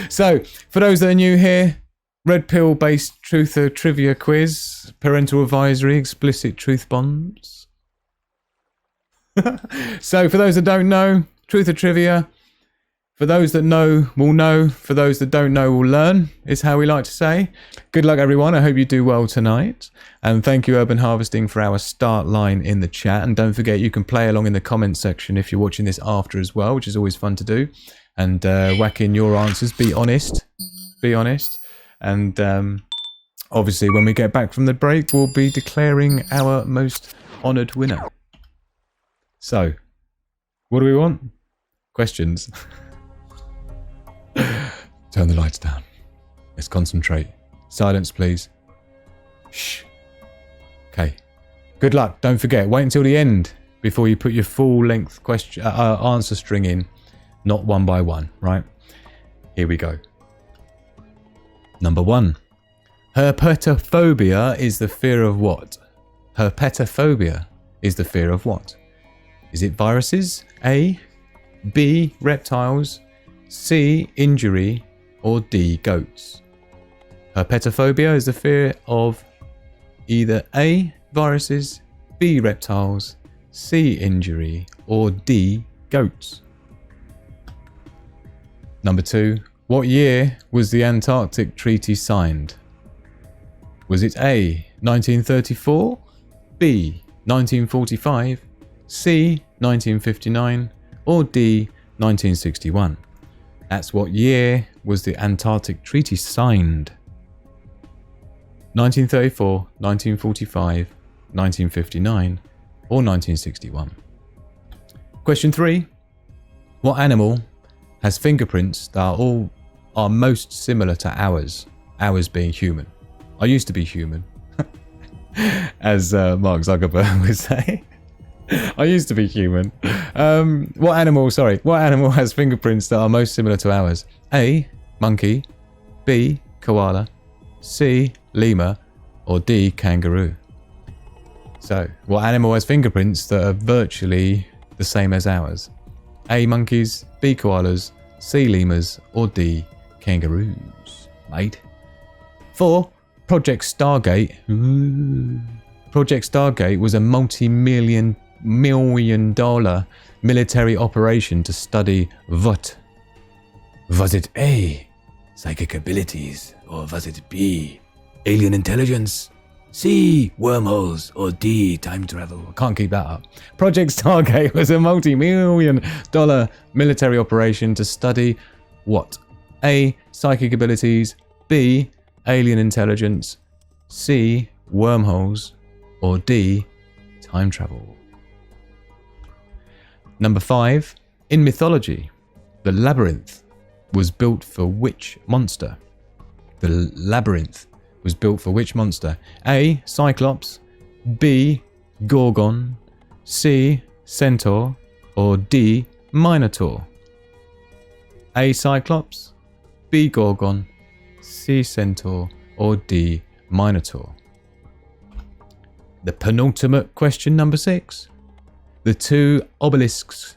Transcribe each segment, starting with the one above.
So, for those that are new here, red pill based truth or trivia quiz, parental advisory, explicit truth bombs. So, for those that don't know, truth or trivia, for those that know will know, for those that don't know will learn, is how we like to say. Good luck, everyone. I hope you do well tonight. And thank you, Urban Harvesting, for our start line in the chat. And don't forget, you can play along in the comments section if you're watching this after as well, which is always fun to do. And whack in your answers. Be honest. Be honest. And obviously, when we get back from the break, we'll be declaring our most honoured winner. So, what do we want? Questions. Turn the lights down. Let's concentrate. Silence, please. Shh. Okay. Good luck. Don't forget, wait until the end before you put your full-length question answer string in, not one by one, right? Here we go. Number 1. Herpetophobia is the fear of what? Herpetophobia is the fear of what? Is it viruses? A. B. Reptiles. C. Injury. Or D. Goats. Herpetophobia is the fear of either A. Viruses, B. Reptiles, C. Injury, or D. Goats. Number 2. What year was the Antarctic Treaty signed? Was it A. 1934, B. 1945, C. 1959, or D. 1961? That's what year was the Antarctic Treaty signed? 1934, 1945, 1959, or 1961? Question 3. What animal has fingerprints that are most similar to ours? Ours being human. I used to be human, as Mark Zuckerberg would say. I used to be human. What animal has fingerprints that are most similar to ours? A. Monkey, B. Koala, C. Lemur, or D. Kangaroo? So, what animal has fingerprints that are virtually the same as ours? A. Monkeys, B. Koalas, C. Lemurs, or D. Kangaroos, mate? 4. Project Stargate. Ooh. Project Stargate was a multi-million dollar military operation to study what? Was it A. Psychic abilities, or was it B. alien intelligence, C. wormholes, or D. time travel? I can't keep that up. Project Stargate was a multi-million dollar military operation to study what? A. psychic abilities, B. alien intelligence, C. wormholes, or D. time travel? Number 5. In mythology, the labyrinth was built for which monster? The labyrinth was built for which monster? A. Cyclops, B. Gorgon, C. Centaur, or D. Minotaur? A. Cyclops, B. Gorgon, C. Centaur, or D. Minotaur? The penultimate question, number 6. The 2 obelisks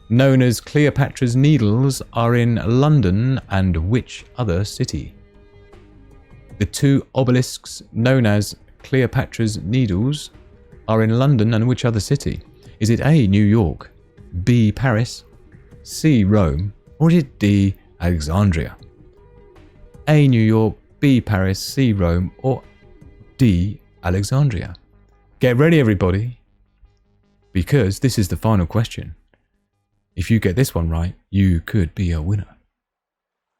known as Cleopatra's Needles are in London and which other city? The 2 obelisks known as Cleopatra's Needles are in London and which other city? Is it A. New York, B. Paris, C. Rome, or is it D. Alexandria? A. New York, B. Paris, C. Rome, or D. Alexandria? Get ready, everybody, because this is the final question. If you get this one right, you could be a winner.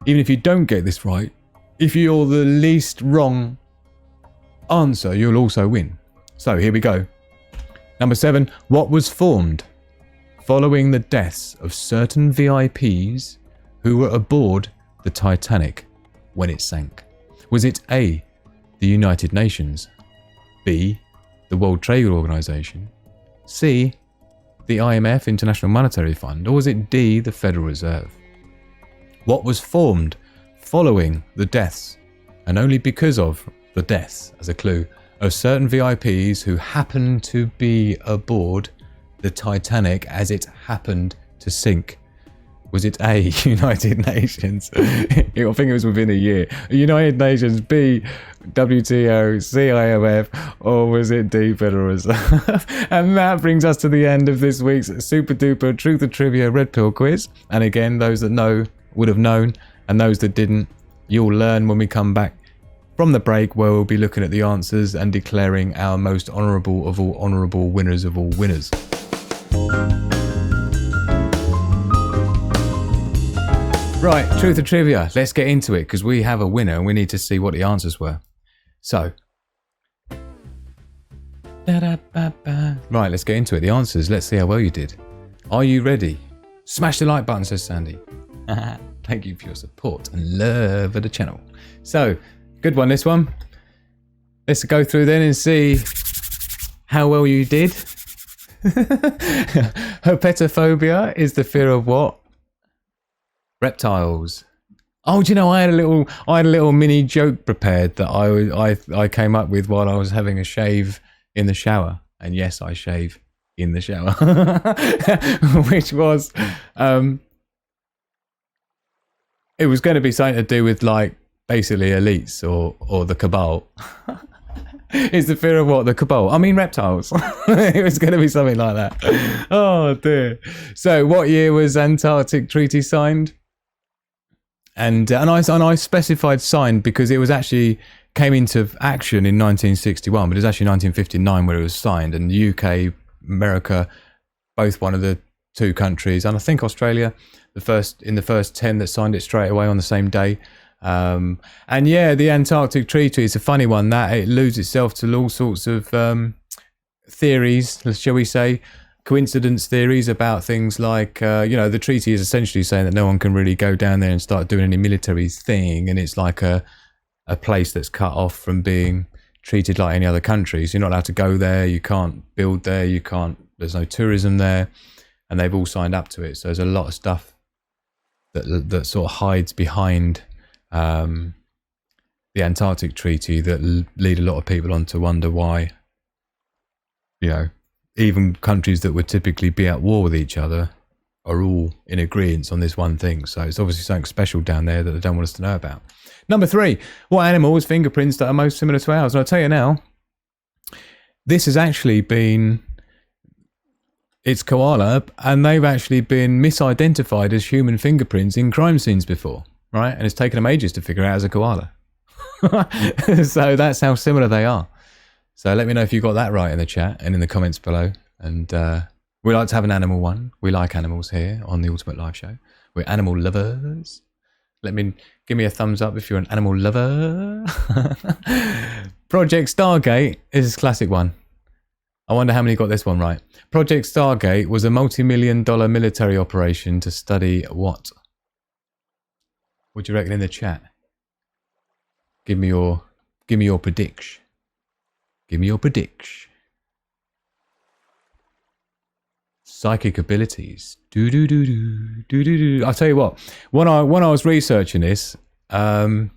Even if you don't get this right, if you're the least wrong answer, you'll also win. So here we go. Number 7. What was formed following the deaths of certain VIPs who were aboard the Titanic when it sank? Was it A. the United Nations, B. the World Trade Organization, C. the IMF, International Monetary Fund, or was it D. the Federal Reserve? What was formed following the deaths, and only because of the deaths, as a clue, of certain VIPs who happened to be aboard the Titanic as it happened to sink Was it A, United Nations? I think it was within a year. United Nations, B, WTO, C, IMF, or was it D, Federal Reserve? And that brings us to the end of this week's super duper truth or trivia red pill quiz. And again, those that know would have known, and those that didn't, you'll learn when we come back from the break, where we'll be looking at the answers and declaring our most honourable of all honourable winners of all winners. Right, truth or trivia, let's get into it, because we have a winner and we need to see what the answers were. So, right, let's get into it. The answers, let's see how well you did. Are you ready? Smash the like button, says Sandy. Thank you for your support and love of the channel. So, good one, this one. Let's go through then and see how well you did. Herpetophobia is the fear of what? Reptiles. Oh, do you know, I had a little mini joke prepared that I came up with while I was having a shave in the shower. And yes, I shave in the shower. Which was it was going to be something to do with, like, basically elites or the cabal. Is the fear of what? The cabal. I mean reptiles. It was going to be something like that. Oh dear. So what year was Antarctic Treaty signed? And I specified signed because it was actually came into action in 1961, but it was actually 1959 where it was signed. And the UK, America, both one of the two countries, and I think Australia, in the first 10 that signed it straight away on the same day. And yeah, the Antarctic Treaty is a funny one, that it lends itself to all sorts of theories, shall we say, coincidence theories about things like, the treaty is essentially saying that no one can really go down there and start doing any military thing, and it's like a place that's cut off from being treated like any other country. So you're not allowed to go there, you can't build there, there's no tourism there, and they've all signed up to it. So there's a lot of stuff that sort of hides behind the Antarctic Treaty that lead a lot of people on to wonder why, even countries that would typically be at war with each other are all in agreement on this one thing. So it's obviously something special down there that they don't want us to know about. Number 3, what animal has fingerprints that are most similar to ours? And I'll tell you now, this has actually been, it's koala, and they've actually been misidentified as human fingerprints in crime scenes before, right? And it's taken them ages to figure out as a koala. So that's how similar they are. So let me know if you got that right in the chat and in the comments below. And we like to have an animal one. We like animals here on the Ultimate Live Show. We're animal lovers. Give me a thumbs up if you're an animal lover. Project Stargate is a classic one. I wonder how many got this one right. Project Stargate was a multi-million-dollar military operation to study what? What do you reckon in the chat? Give me your prediction. Give me your prediction. Psychic abilities. I'll tell you what. When I was researching this, it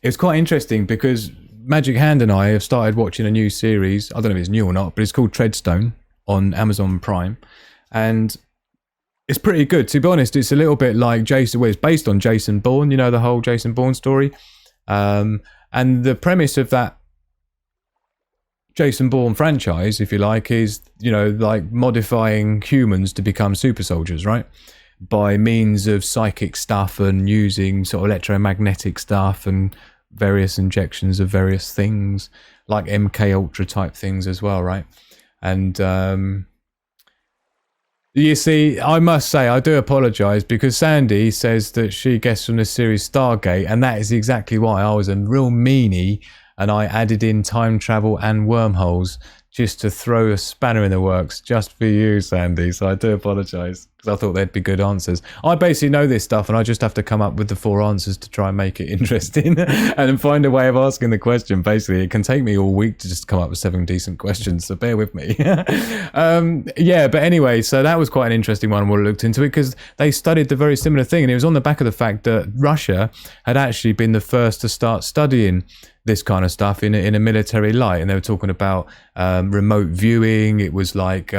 was quite interesting because Magic Hand and I have started watching a new series. I don't know if it's new or not, but it's called Treadstone on Amazon Prime, and it's pretty good. To be honest, it's a little bit like Jason. Well, it's based on Jason Bourne. The whole Jason Bourne story, and the premise of that Jason Bourne franchise, if you like, is, like modifying humans to become super soldiers, right? By means of psychic stuff and using sort of electromagnetic stuff and various injections of various things, like MK Ultra type things as well, right? And you see, I must say, I do apologise, because Sandy says that she guessed from the series Stargate, and that is exactly why I was a real meanie and I added in time travel and wormholes just to throw a spanner in the works just for you, Sandy. So I do apologise, because I thought there'd be good answers. I basically know this stuff and I just have to come up with the 4 answers to try and make it interesting and find a way of asking the question. Basically, it can take me all week to just come up with 7 decent questions, so bear with me. Yeah, but anyway, so that was quite an interesting one. We'll looked into it because they studied the very similar thing, and it was on the back of the fact that Russia had actually been the first to start studying this kind of stuff in a military light, and they were talking about remote viewing. It was like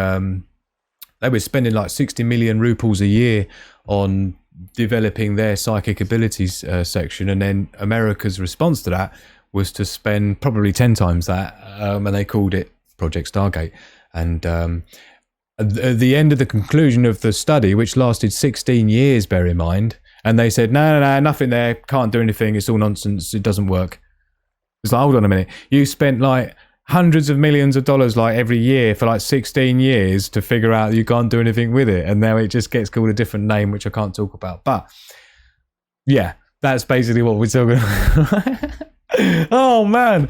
They were spending like 60 million rupees a year on developing their psychic abilities section, and then America's response to that was to spend probably 10 times that, and they called it Project Stargate. And at the end of the conclusion of the study, which lasted 16 years, bear in mind, and they said, no, nothing there, can't do anything, it's all nonsense, it doesn't work. It's like, hold on a minute, you spent like hundreds of millions of dollars like every year for like 16 years to figure out you can't do anything with it, and now it just gets called a different name, which I can't talk about. But yeah, that's basically what we're talking about. Oh man,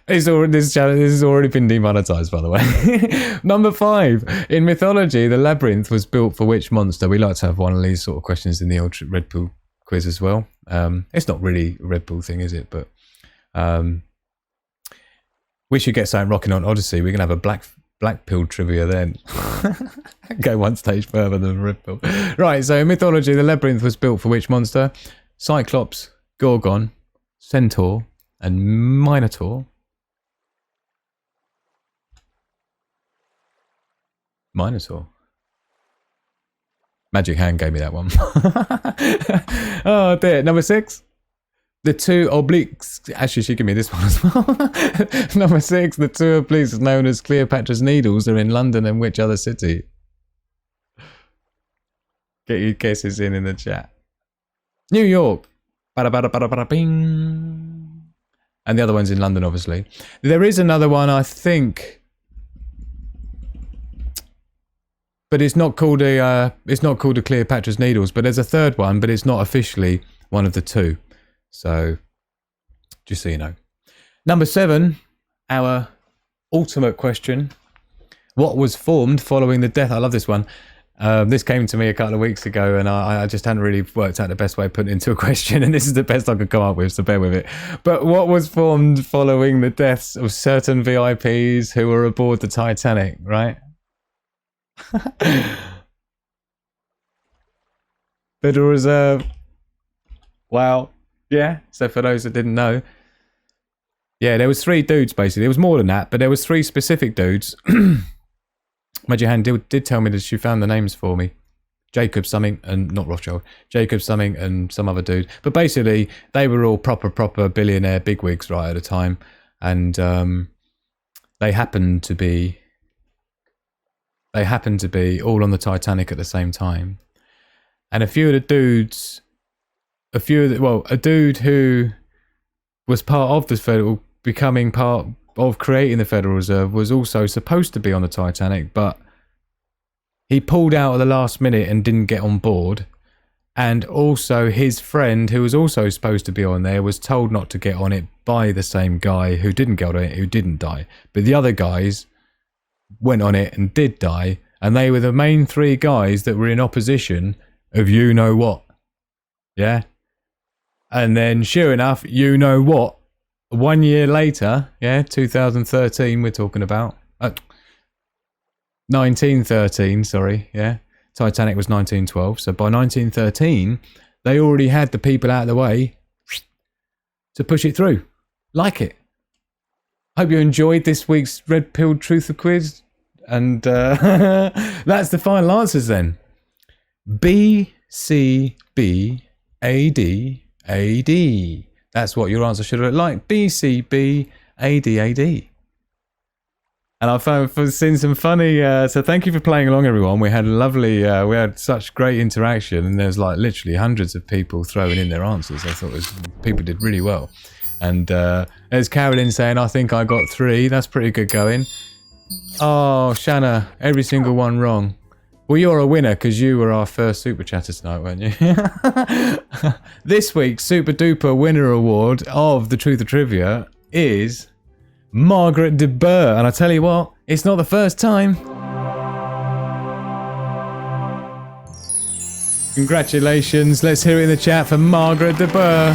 this has already been demonetized, by the way. Number 5, in mythology, the labyrinth was built for which monster? We like to have one of these sort of questions in the old Red Bull quiz as well. It's not really a Red Bull thing, is it? But we should get something rocking on Odyssey. We're gonna have a black pill trivia then. Go one stage further than Red Bull. Right, so in mythology, the labyrinth was built for which monster? Cyclops, Gorgon, Centaur, and Minotaur. Magic Hand gave me that one. Oh dear. Number 6. The 2 obliques. Actually, she gave me this one as well. Number 6. The 2 obliques known as Cleopatra's Needles are in London and which other city? Get your guesses in the chat. New York. Bada bada bada bada bing. And the other one's in London, obviously. There is another one, I think, but it's not called a Cleopatra's Needles. But there's a third one, but it's not officially one of the 2. So, just so you know. Number 7, our ultimate question: what was formed following the death? I love this one. This came to me a couple of weeks ago, and I just hadn't really worked out the best way of putting it into a question, and this is the best I could come up with, so bear with it. But what was formed following the deaths of certain VIPs who were aboard the Titanic, right? Federal Reserve. Wow. Yeah, so for those that didn't know. Yeah, there was 3 dudes, basically. It was more than that, but there was 3 specific dudes. Magic Hand did tell me that she found the names for me. Jacob something, and not Rothschild. Jacob something and some other dude. But basically, they were all proper billionaire bigwigs right at the time. And they happened to be all on the Titanic at the same time. And a dude who was part of the Federal, becoming part of creating the Federal Reserve, was also supposed to be on the Titanic, but he pulled out at the last minute and didn't get on board. And also his friend, who was also supposed to be on there, was told not to get on it by the same guy who didn't get on it, who didn't die. But the other guys went on it and did die, and they were the main 3 guys that were in opposition of you know what. Yeah? And then sure enough, you know what? 1 year later, 2013 we're talking about. 1913, sorry, Titanic was 1912. So by 1913, they already had the people out of the way to push it through. Like it. Hope you enjoyed this week's Red Pill Truth or Quiz. And that's the final answers then. B, C, B, A, D, A, D. That's what your answer should look like. B, C, B, A, D, A, D. And I've seen some funny, so thank you for playing along, everyone. We had lovely, we had such great interaction, and there's like literally hundreds of people throwing in their answers. I thought people did really well. And there's Carolyn saying, I think I got 3. That's pretty good going. Oh, Shanna, every single one wrong. Well, you're a winner because you were our first Super Chatter tonight, weren't you? This week's Super Duper Winner Award of the Truth or Trivia is Margaret de Burr. And I tell you what, it's not the first time. Congratulations. Let's hear it in the chat for Margaret de Burr,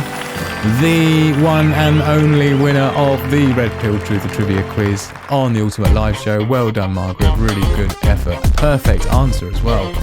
the one and only winner of the Red Pill Truth or Trivia quiz on the Ultimate Live Show. Well done, Margaret. Really good effort. Perfect answer as well.